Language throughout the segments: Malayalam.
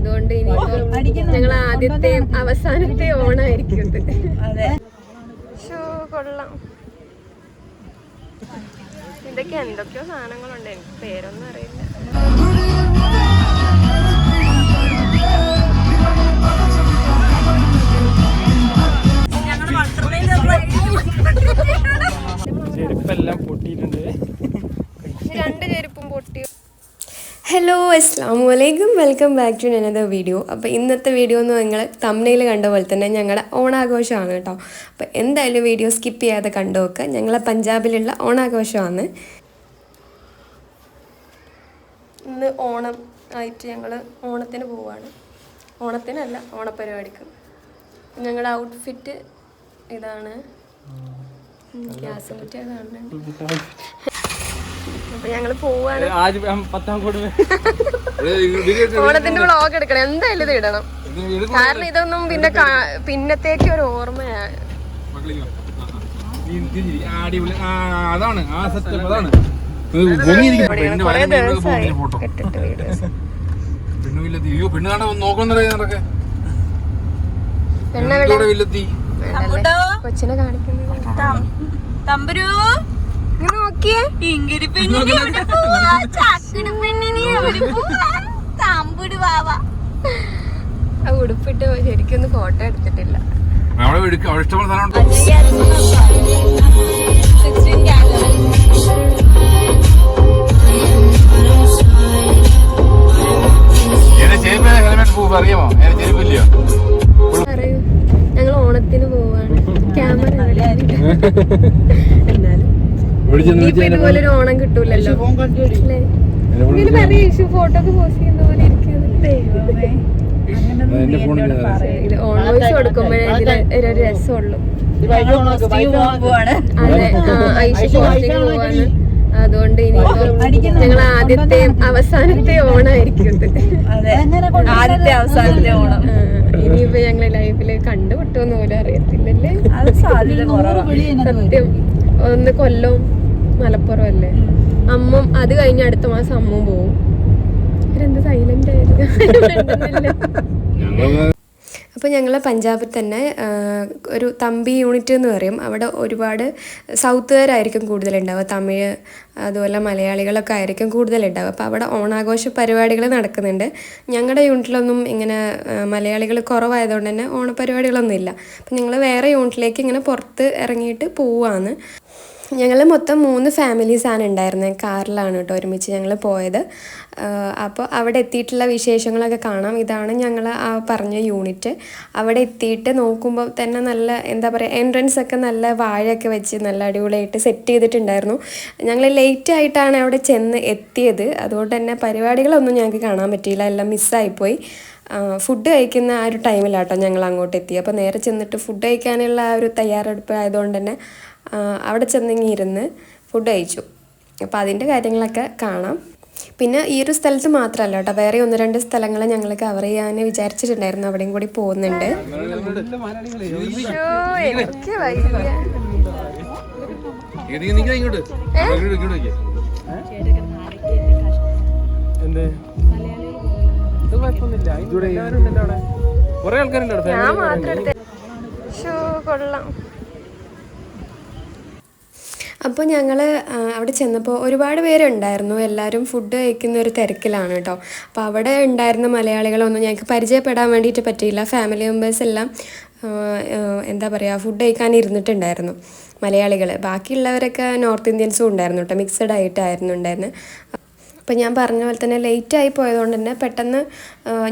അതുകൊണ്ട് ഇനി ഞങ്ങൾ ആദ്യത്തെ അവസാനത്തെ ഓണായിരിക്കും ഇത്. കൊള്ളാം. ഇതൊക്കെ എന്തൊക്കെയോ സാധനങ്ങളുണ്ട്, എനിക്ക് പേരൊന്നും അറിയില്ല. ചെരുപ്പെല്ലാം പൊട്ടിയിട്ടുണ്ട്, 2 ചെരുപ്പും പൊട്ടി. ഹലോ അസ്സലാമു അലൈക്കും, welcome back to another video. അപ്പോൾ ഇന്നത്തെ വീഡിയോ എന്ന് നിങ്ങൾ തംബ്നെയിൽ കണ്ട പോലെ തന്നെ ഞങ്ങളുടെ ഓണാഘോഷമാണ് കേട്ടോ. അപ്പോൾ എന്തായാലും വീഡിയോ സ്കിപ്പ് ചെയ്യാതെ കണ്ടു നോക്കുക. ഞങ്ങളെ പഞ്ചാബിലുള്ള ഓണാഘോഷമാണ്. ഇന്ന് ഓണം ആയിട്ട് ഞങ്ങൾ ഓണത്തിന് പോവുകയാണ്. ഓണത്തിനല്ല, ഓണപ്പരിപാടിക്ക്. ഞങ്ങളുടെ ഔട്ട്ഫിറ്റ് ഇതാണ്. ഗ്യാസ് കുറ്റി കാണുന്നുണ്ട്. അപ്പൊ ഞങ്ങള് പോവാണ്. ഓണത്തിന്റെ വ്ളോഗ് എടുക്കണം, എന്തായാലും ഇത് ഇടണം. കാരണം ഇതൊന്നും പിന്നെ പിന്നത്തേക്ക് ഒരു ഓർമ്മയാണ്. കൊറേ ദിവസമായി ഇട്ടിട്ട് വീഡിയോസ്. കൊച്ചിനെ കാണിക്കുന്നത് നോക്കിയേ. ഉടുപ്പിട്ട് ശരിക്കൊന്നും ഫോട്ടോ എടുത്തിട്ടില്ല. പറയൂ, ഞങ്ങൾ ഓണത്തിന് പോവാണ്. ക്യാമറ എന്നാലും ഇപ്പൊ ഇതുപോലൊരു ഓണം കിട്ടൂലല്ലോ അല്ലേ? ഇങ്ങനെ പറയൂ, ഫോട്ടോ ഒക്കെ പോസ്റ്റ് ചെയ്യുന്ന പോലെ ഇത് ഓൺ വോയിസ് കൊടുക്കുമ്പോഴേ ഇതിന് ഒരു രസമുള്ളൂ. അതെ, ഐഷ പോസ്റ്റിങ് പോവാണ്. അതുകൊണ്ട് ഇനി ഞങ്ങൾ ആദ്യത്തെ അവസാനത്തെ ഓണായിരിക്കും ഇത്. ആദ്യത്തെ അവസാനത്തെ ഓണം. ഇനിയിപ്പോ ഞങ്ങളെ ലൈഫില് കണ്ടുപിട്ടുമെന്ന് പോലും അറിയത്തില്ലല്ലേ. സത്യം. ഒന്ന് കൊല്ലവും മലപ്പുറം അല്ലേ. അമ്മും അത് കഴിഞ്ഞ അടുത്ത മാസം അമ്മും പോവും. ഇവരെന്ത് സൈലന്റ് ആയത്. അപ്പോൾ ഞങ്ങൾ പഞ്ചാബിൽ തന്നെ ഒരു തമ്പി യൂണിറ്റ് എന്ന് പറയും. അവിടെ ഒരുപാട് സൗത്തുകാരായിരിക്കും കൂടുതലുണ്ടാവുക. തമിഴ് അതുപോലെ മലയാളികളൊക്കെ ആയിരിക്കും കൂടുതലുണ്ടാവുക. അപ്പോൾ അവിടെ ഓണാഘോഷ പരിപാടികൾ നടക്കുന്നുണ്ട്. ഞങ്ങളുടെ യൂണിറ്റിലൊന്നും ഇങ്ങനെ മലയാളികൾ കുറവായതുകൊണ്ട് തന്നെ ഓണപരിപാടികളൊന്നും ഇല്ല. അപ്പോൾ ഞങ്ങൾ വേറെ യൂണിറ്റിലേക്ക് ഇങ്ങനെ പുറത്ത് ഇറങ്ങിയിട്ട് പോവുകയാണ്. ഞങ്ങൾ മൊത്തം 3 ഫാമിലീസാണ് ഉണ്ടായിരുന്നത്. കാറിലാണ് കേട്ടോ ഒരുമിച്ച് ഞങ്ങൾ പോയത്. അപ്പോൾ അവിടെ എത്തിയിട്ടുള്ള വിശേഷങ്ങളൊക്കെ കാണാം. ഇതാണ് ഞങ്ങൾ ആ പറഞ്ഞ യൂണിറ്റ്. അവിടെ എത്തിയിട്ട് നോക്കുമ്പോൾ തന്നെ നല്ല എന്താ പറയുക, എൻട്രൻസ് ഒക്കെ നല്ല വാഴയൊക്കെ വെച്ച് നല്ല അടിപൊളിയായിട്ട് സെറ്റ് ചെയ്തിട്ടുണ്ടായിരുന്നു. ഞങ്ങൾ ലേറ്റ് ആയിട്ടാണ് അവിടെ ചെന്ന് എത്തിയത്. അതുകൊണ്ട് തന്നെ പരിപാടികളൊന്നും ഞങ്ങൾക്ക് കാണാൻ പറ്റിയില്ല, എല്ലാം മിസ്സായിപ്പോയി. ഫുഡ് കഴിക്കുന്ന ആ ഒരു ടൈമിലാട്ടോ ഞങ്ങൾ അങ്ങോട്ട് എത്തി. അപ്പോൾ നേരെ ചെന്നിട്ട് ഫുഡ് കഴിക്കാനുള്ള ആ ഒരു തയ്യാറെടുപ്പ് ആയതുകൊണ്ട് തന്നെ അവിടെ ചെന്നിങ്ങി ഇരുന്ന് ഫുഡ് കഴിച്ചു. അപ്പോൾ അതിൻ്റെ കാര്യങ്ങളൊക്കെ കാണാം. പിന്നെ ഈ ഒരു സ്ഥലത്ത് മാത്രമല്ല കേട്ടോ, വേറെ 1-2 സ്ഥലങ്ങൾ ഞങ്ങൾ കവർ ചെയ്യാൻ വിചാരിച്ചിട്ടുണ്ടായിരുന്നു. അവിടെയും കൂടി പോകുന്നുണ്ട്. ഞാൻ മാത്രം കൊള്ളാം. അപ്പോൾ ഞങ്ങൾ അവിടെ ചെന്നപ്പോൾ ഒരുപാട് പേരുണ്ടായിരുന്നു. എല്ലാവരും ഫുഡ് കഴിക്കുന്ന ഒരു തിരക്കിലാണ് കേട്ടോ. അപ്പോൾ അവിടെ ഉണ്ടായിരുന്ന മലയാളികളൊന്നും ഞങ്ങൾക്ക് പരിചയപ്പെടാൻ വേണ്ടിയിട്ട് പറ്റിയില്ല. ഫാമിലി മെമ്പേഴ്സ് എല്ലാം എന്താ പറയുക, ഫുഡ് കഴിക്കാൻ ഇരുന്നിട്ടുണ്ടായിരുന്നു മലയാളികൾ. ബാക്കിയുള്ളവരൊക്കെ നോർത്ത് ഇന്ത്യൻസും ഉണ്ടായിരുന്നു കേട്ടോ, മിക്സഡ് ആയിട്ടായിരുന്നു ഉണ്ടായിരുന്നത്. അപ്പോൾ ഞാൻ പറഞ്ഞ പോലെ തന്നെ ലേറ്റായി പോയതുകൊണ്ട് തന്നെ പെട്ടെന്ന്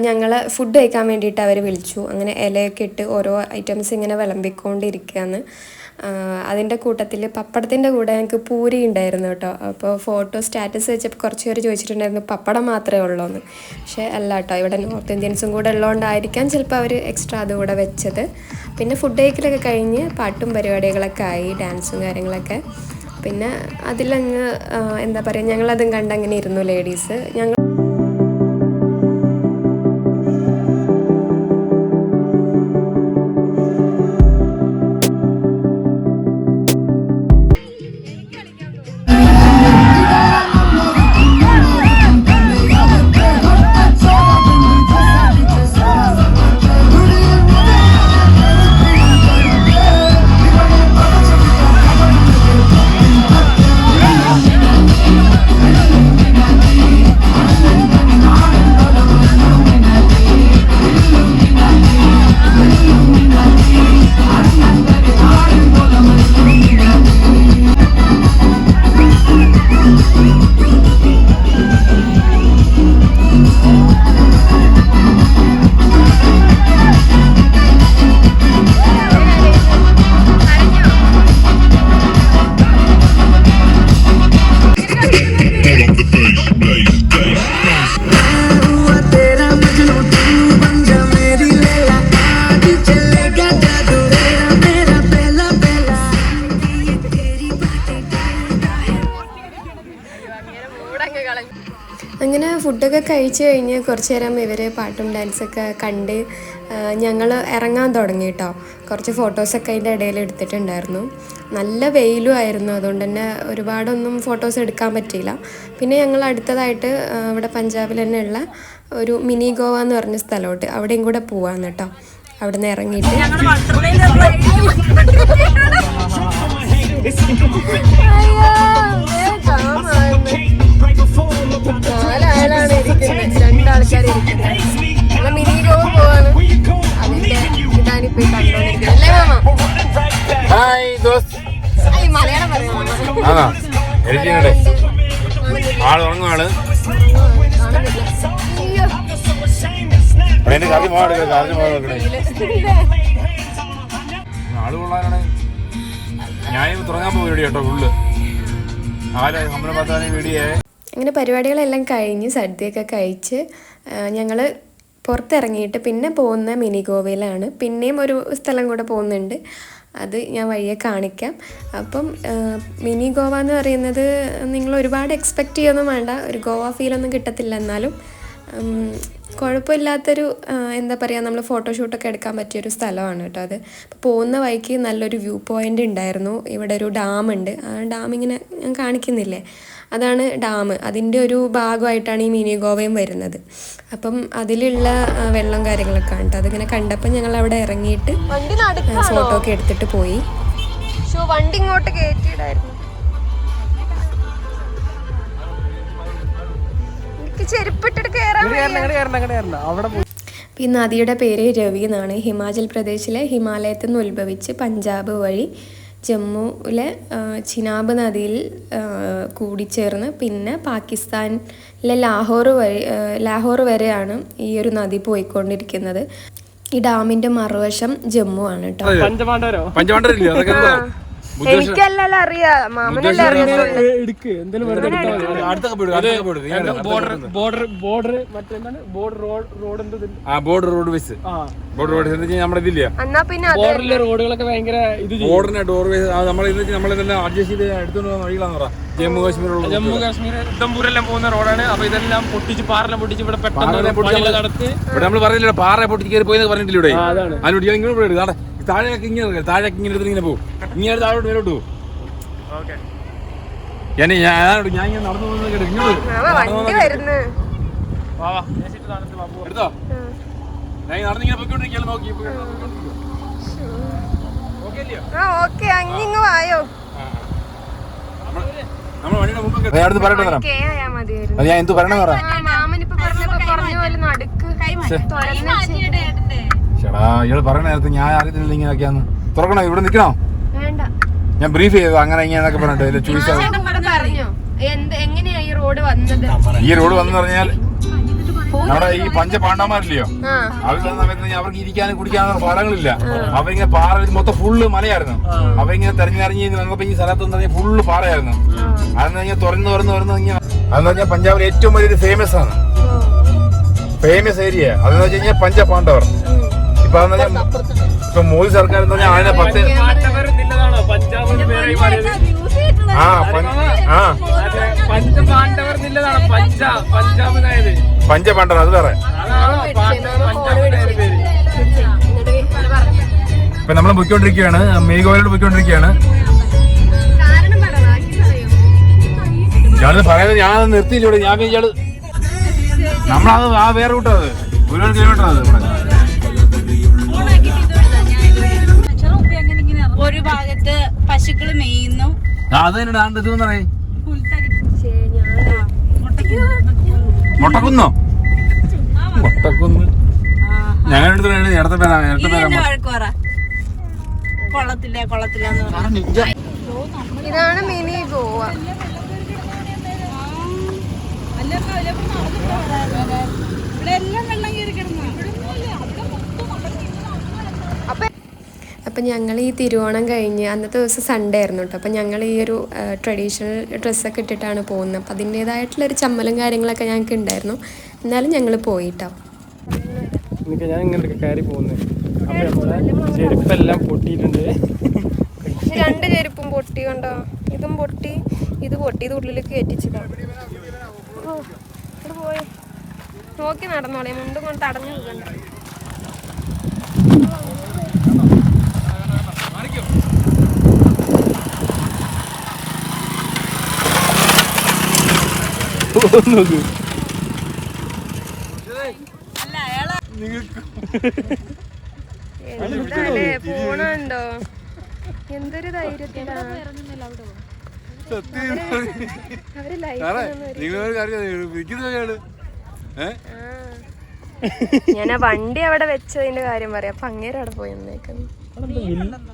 ഞങ്ങൾ ഫുഡ് കഴിക്കാൻ വേണ്ടിയിട്ട് അവർ വിളിച്ചു. അങ്ങനെ ഇലയൊക്കെ ഇട്ട് ഓരോ ഐറ്റംസ് ഇങ്ങനെ വിളമ്പിക്കൊണ്ടിരിക്കുകയാണ്. അതിൻ്റെ കൂട്ടത്തിൽ പപ്പടത്തിൻ്റെ കൂടെ ഞങ്ങൾക്ക് പൂരി ഉണ്ടായിരുന്നു കേട്ടോ. അപ്പോൾ ഫോട്ടോ സ്റ്റാറ്റസ് വെച്ചപ്പോൾ കുറച്ച് പേര് ചോദിച്ചിട്ടുണ്ടായിരുന്നു പപ്പടം മാത്രമേ ഉള്ളൂ എന്ന്. പക്ഷേ അല്ല കേട്ടോ, ഇവിടെ നോർത്ത് ഇന്ത്യൻസും കൂടെ ഉള്ളതുകൊണ്ടായിരിക്കാം ചിലപ്പോൾ അവർ എക്സ്ട്രാ അതുകൂടെ വെച്ചത്. പിന്നെ ഫുഡ് കഴിക്കലൊക്കെ കഴിഞ്ഞ് പാട്ടും പരിപാടികളൊക്കെ ആയി, ഡാൻസും കാര്യങ്ങളൊക്കെ. പിന്നെ അതിലങ്ങ് എന്താ പറയുക, ഞങ്ങളതും കണ്ടങ്ങനെ ഇരുന്നു ലേഡീസ്. ഞങ്ങൾ ഫുഡൊക്കെ കഴിച്ച് കഴിഞ്ഞ് കുറച്ച് നേരം ഇവർ പാട്ടും ഡാൻസൊക്കെ കണ്ട് ഞങ്ങൾ ഇറങ്ങാൻ തുടങ്ങി കേട്ടോ. കുറച്ച് ഫോട്ടോസൊക്കെ അതിൻ്റെ ഇടയിൽ എടുത്തിട്ടുണ്ടായിരുന്നു. നല്ല വെയിലും ആയിരുന്നു, അതുകൊണ്ട് തന്നെ ഒരുപാടൊന്നും ഫോട്ടോസ് എടുക്കാൻ പറ്റിയില്ല. പിന്നെ ഞങ്ങൾ അടുത്തതായിട്ട് ഇവിടെ പഞ്ചാബിൽ തന്നെ ഉള്ള ഒരു മിനി ഗോവ എന്ന് പറഞ്ഞ സ്ഥലമുണ്ട്, അവിടെയും കൂടെ പോവാന്ന് കേട്ടോ. അവിടെ നിന്ന് ഇറങ്ങിയിട്ട് നാലാളാണ് ഇരിക്കുന്നത്, രണ്ടാൾക്കാർ ഇരിക്കുന്നത്. മിനി ഗോവ പോവാണ്, അതിന്റെ ഇതാണ് ഇപ്പൊ കണ്ടോണ്ടിരിക്കുന്നത് അല്ലേ മാമ? മലയാളം പറയാം. ആള് ഉറങ്ങുവാണ്. ആള് കൊള്ളാനാണ്. ഞാൻ തുടങ്ങാൻ പോയി കേട്ടോ ഫുള്ള് നമ്മളെ പത്താനും വീഡിയോ. അങ്ങനെ പരിപാടികളെല്ലാം കഴിഞ്ഞ് സദ്യയൊക്കെ കഴിച്ച് ഞങ്ങൾ പുറത്തിറങ്ങിയിട്ട് പിന്നെ പോകുന്ന മിനി ഗോവയിലാണ്. പിന്നെയും ഒരു സ്ഥലം കൂടെ പോകുന്നുണ്ട്, അത് ഞാൻ വഴിയെ കാണിക്കാം. അപ്പം മിനി ഗോവ എന്ന് പറയുന്നത് നിങ്ങൾ ഒരുപാട് എക്സ്പെക്റ്റ് ചെയ്യൊന്നും വേണ്ട, ഒരു ഗോവ ഫീലൊന്നും കിട്ടത്തില്ല. എന്നാലും കുഴപ്പമില്ലാത്തൊരു എന്താ പറയുക, നമ്മൾ ഫോട്ടോഷൂട്ടൊക്കെ എടുക്കാൻ പറ്റിയൊരു സ്ഥലമാണ് കേട്ടോ അത്. അപ്പോൾ പോകുന്ന വഴിക്ക് നല്ലൊരു വ്യൂ പോയിൻ്റ് ഉണ്ടായിരുന്നു. ഇവിടെ ഒരു ഡാമുണ്ട്, ആ ഡാം ഇങ്ങനെ ഞാൻ കാണിക്കുന്നില്ലേ, അതാണ് ഡാം. അതിൻ്റെ ഒരു ഭാഗമായിട്ടാണ് ഈ മിനി ഗോവയും വരുന്നത്. അപ്പം അതിലുള്ള വെള്ളം കാര്യങ്ങളൊക്കെ കണ്ടു. അതിങ്ങനെ കണ്ടപ്പോൾ ഞങ്ങൾ അവിടെ ഇറങ്ങിയിട്ട് ഫോട്ടോ ഒക്കെ എടുത്തിട്ട് പോയി. വണ്ടി ഇങ്ങോട്ട് കയറ്റിയിടായിരുന്നു. ഈ നദിയുടെ പേര് രവി എന്നാണ്. ഹിമാചൽ പ്രദേശിലെ ഹിമാലയത്തിൽ നിന്ന് ഉത്ഭവിച്ച് പഞ്ചാബ് വഴി ജമ്മുവിലെ ചിനാബ് നദിയിൽ കൂടിച്ചേർന്ന് പിന്നെ പാകിസ്ഥാനിലെ ലാഹോർ വരെയാണ് ഈ ഒരു നദി പോയിക്കൊണ്ടിരിക്കുന്നത്. ഈ ഡാമിന്റെ മറുവശം ജമ്മു ആണ് കേട്ടോ. എനിക്കല്ലല്ലോ അറിയാം, മാമനല്ലേ അറിയാം. എന്നാ പിന്നെ റോഡുകളൊക്കെ ഭയങ്കര ജമ്മു കാശ്മീർ ഉദ്ധംപൂരെല്ലാം പോകുന്ന റോഡാണ്. അപ്പൊ ഇതെല്ലാം പൊട്ടിച്ച് പാറെല്ലാം പൊട്ടിച്ച് ഇവിടെ പെട്ടെന്ന് നടത്തി ഇവിടെ നമ്മൾ പറഞ്ഞില്ല പാറ പൊട്ടിച്ച് കയറി പോയെന്ന് പറഞ്ഞിട്ടില്ല. ഇവിടെ അതിനോട് ഇങ്ങനെ പോയിട്ട് താഴേക്ക് ഇങ്ങനെ എടുത്തിട്ട് ഇങ്ങനെ പോകും, ഇങ്ങനെ താഴോട്ട് മേലോട്ട് പോകും. ഞാൻ ഇങ്ങനെ നടന്നു പോകുന്നത് കേട്ടോ. എടുത്തോ, ഞാൻ നടന്നിങ്ങനെ പോയിക്കൊണ്ടിരിക്കുകയാണ്. നോക്കി നമ്മൾ വണ്ടിയുടെ മുമ്പ് ഞാൻ പറയട്ടെ, ഞാൻ എന്ത് പറയണെന്ന് പറയാം. ചേടാ ഇയാള് പറയുന്ന നേരത്തെ ഞാൻ അറിയത്തില്ല ഇങ്ങനെയൊക്കെയാന്ന്. തുറക്കണോ, ഇവിടെ നിൽക്കണോ? ഞാൻ ബ്രീഫ് ചെയ്തു അങ്ങനെ ഇങ്ങനെയൊക്കെ പറഞ്ഞിട്ട് ചോദിച്ചാൽ. ഈ റോഡ് വന്നു പറഞ്ഞാൽ നമ്മുടെ ഈ പഞ്ചപാണ്ഡവന്മാരില്ലയോ, അവർ സമയത്ത് അവർക്ക് ഇരിക്കാനും കുടിക്കാനും സ്ഥലങ്ങളില്ല. അവരിങ്ങനെ പാറ മൊത്തം ഫുള്ള് മലയായിരുന്നു. അവരിങ്ങനെ തെരഞ്ഞെറിഞ്ഞ് വന്നപ്പോ ഈ സ്ഥലത്ത് ഫുള്ള് പാറയായിരുന്നു. അതെന്ന് കഴിഞ്ഞാൽ തുറന്ന് ഇങ്ങനെ അതെന്ന് പറഞ്ഞാൽ പഞ്ചാബിൽ ഏറ്റവും വലിയൊരു ഫേമസ് ആണ്, ഫേമസ് ഏരിയ. അതെന്ന് വെച്ച് കഴിഞ്ഞാൽ പഞ്ചപാണ്ഡവർ. ഇപ്പൊ ഇപ്പൊ മോദി സർക്കാർ എന്ന് പറഞ്ഞാൽ അതിനെ 10 പഞ്ചപാണ്ഡവർ അത് വേറെ. ഇപ്പൊ നമ്മൾ പോയിക്കൊണ്ടിരിക്കുകയാണ്, മേഘോയിലോട്ട് പോയിക്കൊണ്ടിരിക്കുകയാണ്. ഞാനത് പറയുന്നത് ഞാനത് നിർത്തിയില്ലൂടെ. ഞാൻ ഇയാള് നമ്മളത് ആ വേറെ റൂട്ടാ, അത് 1 കിലോമീറ്റർ അത് ഇവിടെ. ഒരു ഭാഗത്ത് പശുക്കള് മേയുന്നു, അത് തന്നെ ഇത് പറയേ മൊട്ടക്കുന്നോ, മൊട്ടക്കുന്ന്. ഞങ്ങളുടെ ഇതാണ് മിനി ഗോവ. അപ്പം ഞങ്ങൾ ഈ തിരുവോണം കഴിഞ്ഞ് അന്നത്തെ ദിവസം സൺഡേ ആയിരുന്നു കേട്ടോ. അപ്പം ഞങ്ങൾ ഈ ഒരു ട്രഡീഷണൽ ഡ്രസ്സൊക്കെ ഇട്ടിട്ടാണ് പോകുന്നത്. അപ്പം അതിൻ്റേതായിട്ടുള്ളൊരു ചമ്മലും കാര്യങ്ങളൊക്കെ ഞങ്ങൾക്ക് ഉണ്ടായിരുന്നു. എന്നാലും ഞങ്ങൾ പോയിട്ടോ. ഞാൻ ഇങ്ങനെ കയറി പോകുന്നത്. അപ്പം നമ്മളെ ചെരുപ്പെല്ലാം പൊട്ടിയിട്ടുണ്ട്. 2 ചെരുപ്പും പൊട്ടി കണ്ടോ, ഇതും പൊട്ടി, ഇത് പൊട്ടി, ഇത് ഉള്ളിലേക്ക് കയറ്റിച്ചതാണ്. പോയി നോക്കി നടന്നോളെ, മുണ്ടും കൊണ്ട് തടഞ്ഞു നിൽക്കണ്ട. എന്താലേ പോണുണ്ടോ? എന്തൊരു ധൈര്യത്തിലാണ് അവര് ഞാൻ ആ വണ്ടി അവിടെ വെച്ചതിന്റെ കാര്യം പറയാം. അപ്പൊ അങ്ങേരെ അവിടെ പോയി വന്നേക്കുന്നു.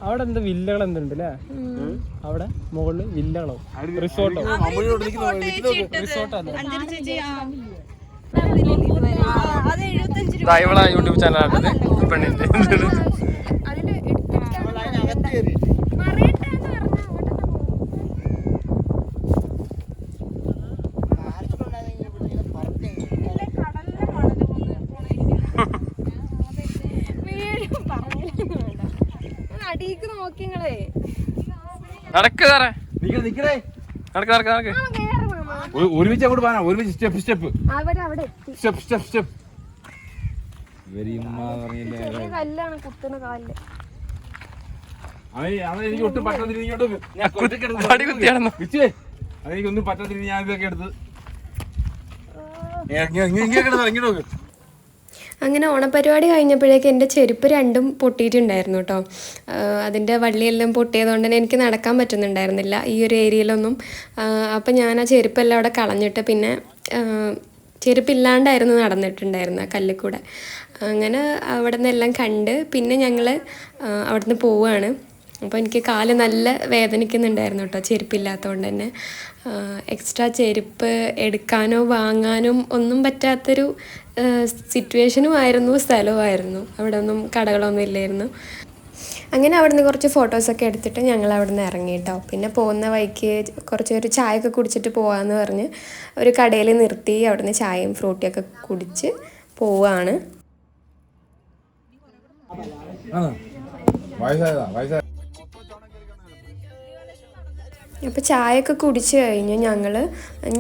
അവിടെ എന്താ വില്ലകൾ എന്തുണ്ട് അല്ലേ? അവിടെ മുകളില് വില്ലകളോ റിസോർട്ടോ? ഇവളെ യൂട്യൂബ് ചാനലാണത് പെണ്ണിന്റെ. അടിക്ക് നോക്കിങ്ങളെ ഒരുമിച്ച് അങ്ങോട്ട് പോകാനാ, ഒരുമിച്ച് സ്റ്റെപ്പ് സ്റ്റെപ്പ് അവരവിടെ സ്റ്റെപ്പ് സ്റ്റെപ്പ് സ്റ്റെപ്പ്. കല്ലാണ് കുത്തുന്ന കാലില്. എനിക്ക് ഒട്ടും പറ്റത്തില്ല, എനിക്കൊന്നും പറ്റത്തില്ല. ഞാൻ ഇതൊക്കെ എടുത്ത് ഇങ്ങോട്ട് നോക്ക്. അങ്ങനെ ഓണപ്പരിപാടി കഴിഞ്ഞപ്പോഴേക്ക് എൻ്റെ ചെരുപ്പ് രണ്ടും പൊട്ടിയിട്ടുണ്ടായിരുന്നു കേട്ടോ. അതിൻ്റെ വള്ളിയെല്ലാം പൊട്ടിയതുകൊണ്ട് തന്നെ എനിക്ക് നടക്കാൻ പറ്റുന്നുണ്ടായിരുന്നില്ല ഈ ഒരു ഏരിയയിലൊന്നും. അപ്പം ഞാൻ ആ ചെരുപ്പെല്ലാം അവിടെ കളഞ്ഞിട്ട് പിന്നെ ചെരുപ്പില്ലാണ്ടായിരുന്നു നടന്നിട്ടുണ്ടായിരുന്നത് കല്ലിൽ. അങ്ങനെ അവിടെ നിന്നെല്ലാം കണ്ട് പിന്നെ ഞങ്ങൾ അവിടെ നിന്ന് പോവുകയാണ്. അപ്പോൾ എനിക്ക് കാല് നല്ല വേദനിക്കുന്നുണ്ടായിരുന്നു കേട്ടോ, ചെരുപ്പില്ലാത്തതുകൊണ്ട് തന്നെ. എക്സ്ട്രാ ചെരുപ്പ് എടുക്കാനോ വാങ്ങാനും ഒന്നും പറ്റാത്തൊരു സിറ്റുവേഷനുമായിരുന്നു, സ്ഥലവുമായിരുന്നു. അവിടെ ഒന്നും കടകളൊന്നും ഇല്ലായിരുന്നു. അങ്ങനെ അവിടെ നിന്ന് കുറച്ച് ഫോട്ടോസൊക്കെ എടുത്തിട്ട് ഞങ്ങൾ അവിടെ നിന്ന് ഇറങ്ങി കേട്ടോ. പിന്നെ പോകുന്ന വഴിക്ക് ഒരു ചായയൊക്കെ കുടിച്ചിട്ട് പോകാമെന്ന് പറഞ്ഞ് ഒരു കടയിൽ നിർത്തി അവിടെ നിന്ന് ചായയും ഫ്രൂട്ടിയൊക്കെ കുടിച്ച് പോവുകയാണ്. അപ്പോൾ ചായയൊക്കെ കുടിച്ച് കഴിഞ്ഞ്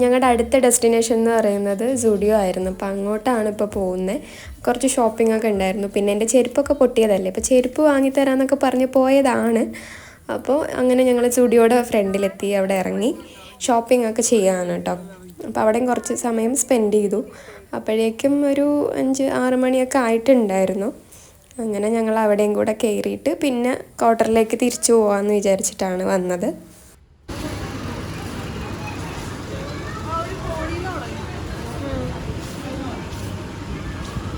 ഞങ്ങളുടെ അടുത്ത ഡെസ്റ്റിനേഷൻ എന്ന് പറയുന്നത് സുഡിയോ ആയിരുന്നു. അപ്പോൾ അങ്ങോട്ടാണ് ഇപ്പോൾ പോകുന്നത്. കുറച്ച് ഷോപ്പിംഗ് ഒക്കെ ഉണ്ടായിരുന്നു. പിന്നെ എൻ്റെ ചെരുപ്പൊക്കെ പൊട്ടിയതല്ലേ, അപ്പോൾ ചെരുപ്പ് വാങ്ങിത്തരാമെന്നൊക്കെ പറഞ്ഞ് പോയതാണ്. അപ്പോൾ അങ്ങനെ ഞങ്ങൾ സുഡിയോയുടെ ഫ്രണ്ടിലെത്തി, അവിടെ ഇറങ്ങി ഷോപ്പിംഗ് ഒക്കെ ചെയ്യാനാണ് കേട്ടോ. അപ്പോൾ അവിടെയും കുറച്ച് സമയം സ്പെൻഡ് ചെയ്തു. അപ്പോഴേക്കും ഒരു 5-6 മണിയൊക്കെ ആയിട്ടുണ്ടായിരുന്നു. അങ്ങനെ ഞങ്ങൾ അവിടെയും കൂടെ കയറിയിട്ട് പിന്നെ ക്വാർട്ടറിലേക്ക് തിരിച്ചു പോകാമെന്ന് വിചാരിച്ചിട്ടാണ് വന്നത്.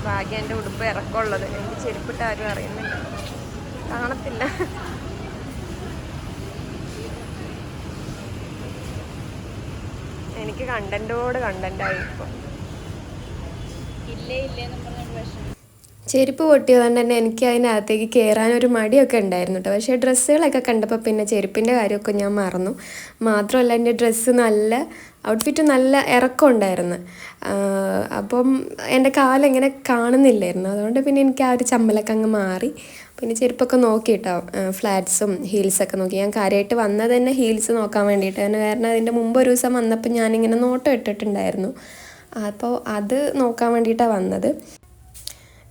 ഭാഗ്യം എൻ്റെ ഉടുപ്പ് ഇറക്കമുള്ളത്, എനിക്ക് ചെരുപ്പിട്ട് ആരും അറിയുന്നില്ല, കാണത്തില്ല. എനിക്ക് കണ്ടന്റോട് കണ്ടന്റായി ഇപ്പോൾ. ചെരുപ്പ് പൊട്ടിയതുകൊണ്ട് തന്നെ എനിക്ക് അതിനകത്തേക്ക് കയറാനൊരു മടിയൊക്കെ ഉണ്ടായിരുന്നു കേട്ടോ. പക്ഷേ ഡ്രസ്സുകളൊക്കെ കണ്ടപ്പോൾ പിന്നെ ചെരുപ്പിൻ്റെ കാര്യമൊക്കെ ഞാൻ മറന്നു. മാത്രമല്ല എൻ്റെ ഡ്രസ്സ് ഔട്ട്ഫിറ്റ് നല്ല ഇറക്കം ഉണ്ടായിരുന്നു. അപ്പം എൻ്റെ കാലെങ്ങനെ കാണുന്നില്ലായിരുന്നു. അതുകൊണ്ട് പിന്നെ എനിക്ക് ആ ഒരു ചമ്മലൊക്കെ അങ്ങ് മാറി. പിന്നെ ചെരുപ്പൊക്കെ നോക്കി കേട്ടോ, ഫ്ലാറ്റ്സും ഹീൽസൊക്കെ നോക്കി. ഞാൻ കാര്യമായിട്ട് വന്നത് തന്നെ ഹീൽസ് നോക്കാൻ വേണ്ടിയിട്ടാണ്. കാരണം അതിൻ്റെ മുമ്പ് ഒരു ദിവസം വന്നപ്പോൾ ഞാനിങ്ങനെ നോട്ടം ഇട്ടിട്ടുണ്ടായിരുന്നു. അപ്പോൾ അത് നോക്കാൻ വേണ്ടിയിട്ടാണ് വന്നത്.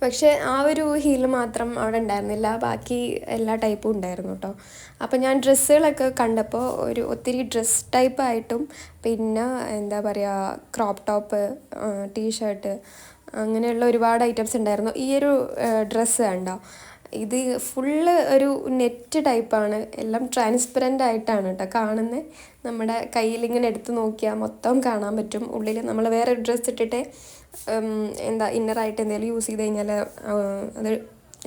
പക്ഷേ ആ ഒരു ഹീൽ മാത്രം അവിടെ ഉണ്ടായിരുന്നില്ല, ബാക്കി എല്ലാ ടൈപ്പും ഉണ്ടായിരുന്നു കേട്ടോ. അപ്പോൾ ഞാൻ ഡ്രസ്സുകളൊക്കെ കണ്ടപ്പോൾ ഒത്തിരി ഡ്രസ് ടൈപ്പായിട്ടും പിന്നെ എന്താ പറയുക ക്രോപ്പ് ടോപ്പ്, ടീഷർട്ട് അങ്ങനെയുള്ള ഒരുപാട് ഐറ്റംസ് ഉണ്ടായിരുന്നു. ഈ ഒരു ഡ്രസ്സ് കണ്ടോ, ഇത് ഫുള്ള് ഒരു നെറ്റ് ടൈപ്പാണ്, എല്ലാം ട്രാൻസ്പെറൻ്റ് ആയിട്ടാണ് കേട്ടോ കാണുന്നത്. നമ്മുടെ കയ്യിലിങ്ങനെ എടുത്ത് നോക്കിയാൽ മൊത്തം കാണാൻ പറ്റും. ഉള്ളിൽ നമ്മൾ വേറെ ഡ്രസ്സ് ഇട്ടിട്ട് ഇന്നറായിട്ട് എന്തെങ്കിലും യൂസ് ചെയ്ത് കഴിഞ്ഞാൽ അത്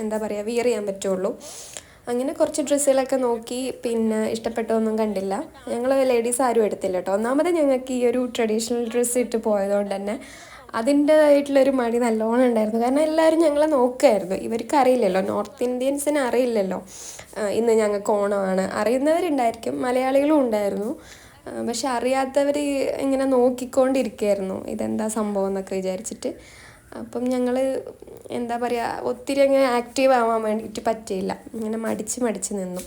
എന്താ പറയുക വിയർ ചെയ്യാൻ പറ്റുള്ളൂ. അങ്ങനെ കുറച്ച് ഡ്രസ്സുകളൊക്കെ നോക്കി പിന്നെ ഇഷ്ടപ്പെട്ടൊന്നും കണ്ടില്ല. ഞങ്ങൾ ലേഡീസ് ആരും എടുത്തില്ല കേട്ടോ. ഒന്നാമത് ഞങ്ങൾക്ക് ഈ ഒരു ട്രഡീഷണൽ ഡ്രസ്സ് ഇട്ട് പോയതുകൊണ്ട് തന്നെ അതിൻ്റേതായിട്ടുള്ളൊരു മടി നല്ലോണം ഉണ്ടായിരുന്നു. കാരണം എല്ലാവരും ഞങ്ങളെ നോക്കുമായിരുന്നു. ഇവർക്ക് അറിയില്ലല്ലോ, നോർത്ത് ഇന്ത്യൻസിന് അറിയില്ലല്ലോ ഇന്ന് ഞങ്ങൾക്ക് ഓണമാണ്. അറിയുന്നവരുണ്ടായിരിക്കും, മലയാളികളും ഉണ്ടായിരുന്നു. പക്ഷെ അറിയാത്തവർ ഇങ്ങനെ നോക്കിക്കൊണ്ടിരിക്കുകയായിരുന്നു, ഇതെന്താ സംഭവം എന്നൊക്കെ വിചാരിച്ചിട്ട്. അപ്പം ഞങ്ങൾ എന്താ പറയുക ഒത്തിരി അങ്ങനെ ആക്റ്റീവ് ആവാൻ വേണ്ടിയിട്ട് പറ്റിയില്ല, ഇങ്ങനെ മടിച്ച് നിന്നു.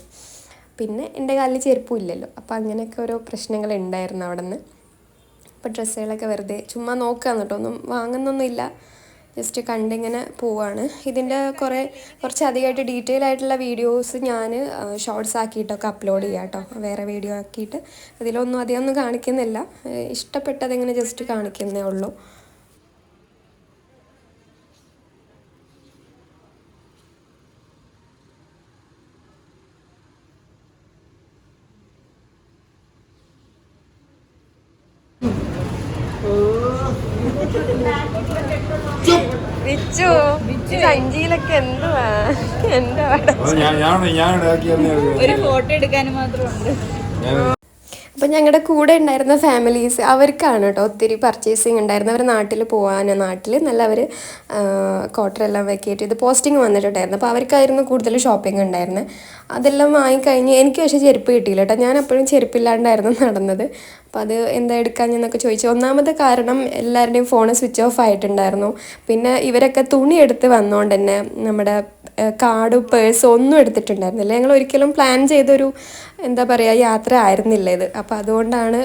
പിന്നെ എൻ്റെ കാലിൽ ചെരുപ്പും ഇല്ലല്ലോ, അപ്പോൾ അങ്ങനെയൊക്കെ ഓരോ പ്രശ്നങ്ങളുണ്ടായിരുന്നു അവിടെ നിന്ന്. അപ്പോൾ ഡ്രസ്സുകളൊക്കെ വെറുതെ ചുമ്മാ നോക്കുകയെന്ന് കേട്ടോ, ഒന്നും വാങ്ങുന്നൊന്നുമില്ല. ജസ്റ്റ് കണ്ടിങ്ങനെ പോവാണ്. ഇതിൻ്റെ കുറച്ച് അധികമായിട്ട് ഡീറ്റെയിൽ ആയിട്ടുള്ള വീഡിയോസ് ഞാൻ ഷോർട്സ് ആക്കിയിട്ടൊക്കെ അപ്ലോഡ് ചെയ്യാം കേട്ടോ, വേറെ വീഡിയോ ആക്കിയിട്ട്. ഇതിലൊന്നും അധികമൊന്നും കാണിക്കുന്നില്ല, ഇഷ്ടപ്പെട്ടതിങ്ങനെ ജസ്റ്റ് കാണിക്കുന്നേ ഉള്ളൂ. സഞ്ചിയിലൊക്കെ എന്തുവാ എന്താ ഒരു ഫോട്ടോ എടുക്കാനും മാത്രമുണ്ട്. അപ്പം ഞങ്ങളുടെ കൂടെ ഉണ്ടായിരുന്ന ഫാമിലീസ് അവർക്കാണ് കേട്ടോ ഒത്തിരി പർച്ചേസിങ് ഉണ്ടായിരുന്നു. അവർ നാട്ടിൽ നല്ല അവർ ക്വാർട്ടറെല്ലാം വെക്കേറ്റ് ചെയ്ത് പോസ്റ്റിംഗ് വന്നിട്ടുണ്ടായിരുന്നു. അപ്പോൾ അവർക്കായിരുന്നു കൂടുതൽ ഷോപ്പിംഗ് ഉണ്ടായിരുന്നത്. അതെല്ലാം വാങ്ങിക്കഴിഞ്ഞ് എനിക്ക് പക്ഷേ ചെരുപ്പ് കിട്ടിയില്ല കേട്ടോ. ഞാൻ അപ്പോഴും ചെരുപ്പില്ലാണ്ടായിരുന്നു നടന്നത്. അപ്പോൾ അത് എന്താ എടുക്കാഞ്ഞെന്നൊക്കെ ചോദിച്ചു. ഒന്നാമത്തെ കാരണം എല്ലാവരുടെയും ഫോണ് സ്വിച്ച് ഓഫ് ആയിട്ടുണ്ടായിരുന്നു. പിന്നെ ഇവരൊക്കെ തുണി എടുത്ത് വന്നുകൊണ്ട് തന്നെ നമ്മുടെ കാർഡ് പേഴ്സ് ഒന്നും എടുത്തിട്ടുണ്ടായിരുന്നില്ല. ഞങ്ങൾ ഒരിക്കലും പ്ലാൻ ചെയ്തൊരു എന്താ പറയുക യാത്ര ആയിരുന്നില്ല ഇത്. അപ്പോൾ അതുകൊണ്ടാണ്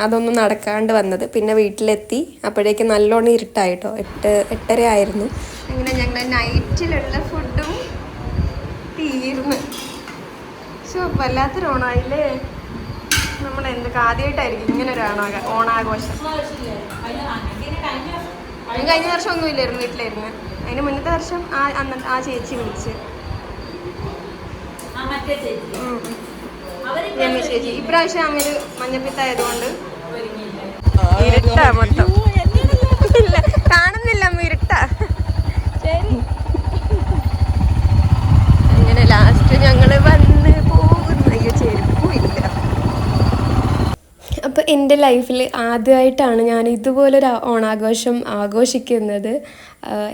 അതൊന്നും നടക്കാണ്ട് വന്നത്. പിന്നെ വീട്ടിലെത്തി അപ്പോഴേക്കും നല്ലോണം ഇരുട്ടായിട്ടോ, 8:30 ആയിരുന്നു. അങ്ങനെ ഞങ്ങൾ നൈറ്റിലുള്ള ഫുഡും തീർന്ന്. വല്ലാത്തൊരു ഓണായില്ലേ. നമ്മൾ എന്തൊക്കെ ആദ്യമായിട്ടായിരിക്കും ഇങ്ങനെ ഒരു ഓണാഘോഷം. കഴിഞ്ഞ വർഷം ഒന്നും ഇല്ലായിരുന്നു, വീട്ടിലായിരുന്നു. അതിന് മുന്നത്തെ വർഷം ആ ചേച്ചി വിളിച്ച് രമ്യ ചേച്ചി. ഇപ്രാവശ്യം അങ്ങനെ മഞ്ഞപ്പിത്തായതുകൊണ്ട് ഇരുട്ടാ മൊത്തം. ഇല്ല കാണുന്നില്ല അമ്മ, ഇരുട്ടാ. അങ്ങനെ ലാസ്റ്റ് ഞങ്ങള് വന്ന് പോകുന്ന ചെരുപ്പില്ല. അപ്പോൾ എൻ്റെ ലൈഫിൽ ആദ്യമായിട്ടാണ് ഞാൻ ഇതുപോലൊരു ഓണാഘോഷം ആഘോഷിക്കുന്നത്.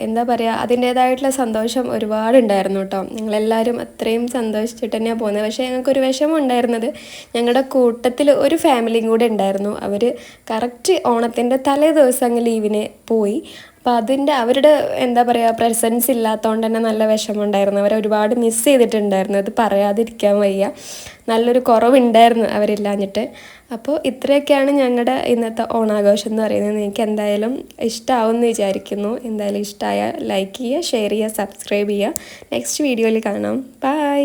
എന്താ പറയുക, അതിൻ്റേതായിട്ടുള്ള സന്തോഷം ഒരുപാടുണ്ടായിരുന്നു കേട്ടോ. ഞങ്ങളെല്ലാവരും അത്രയും സന്തോഷിച്ചിട്ട് തന്നെയാണ് പോകുന്നത്. പക്ഷേ ഞങ്ങൾക്കൊരു വിഷമം ഉണ്ടായിരുന്നത്, ഞങ്ങളുടെ കൂട്ടത്തിൽ ഒരു ഫാമിലിയും കൂടെ ഉണ്ടായിരുന്നു. അവർ കറക്റ്റ് ഓണത്തിൻ്റെ തലേ ദിവസം അങ്ങ് ലീവിന് പോയി. അപ്പോൾ അവരുടെ എന്താ പറയുക പ്രസൻസ് ഇല്ലാത്തതുകൊണ്ട് തന്നെ നല്ല വിഷമമുണ്ടായിരുന്നു. അവരെ ഒരുപാട് മിസ് ചെയ്തിട്ടുണ്ടായിരുന്നു. അത് പറയാതിരിക്കാൻ വയ്യ. നല്ലൊരു കുറവുണ്ടായിരുന്നു അവരില്ലാഞ്ഞിട്ട്. അപ്പോൾ ഇത്രയൊക്കെയാണ് ഞങ്ങളുടെ ഇന്നത്തെ ഓണാഘോഷം എന്ന് പറയുന്നത്. എനിക്ക് എന്തായാലും ഇഷ്ടമാവുമെന്ന് വിചാരിക്കുന്നു. എന്തായാലും ഇഷ്ടമായാൽ ലൈക്ക് ചെയ്യുക, ഷെയർ ചെയ്യുക, സബ്സ്ക്രൈബ് ചെയ്യുക. നെക്സ്റ്റ് വീഡിയോയിൽ കാണാം. ബൈ.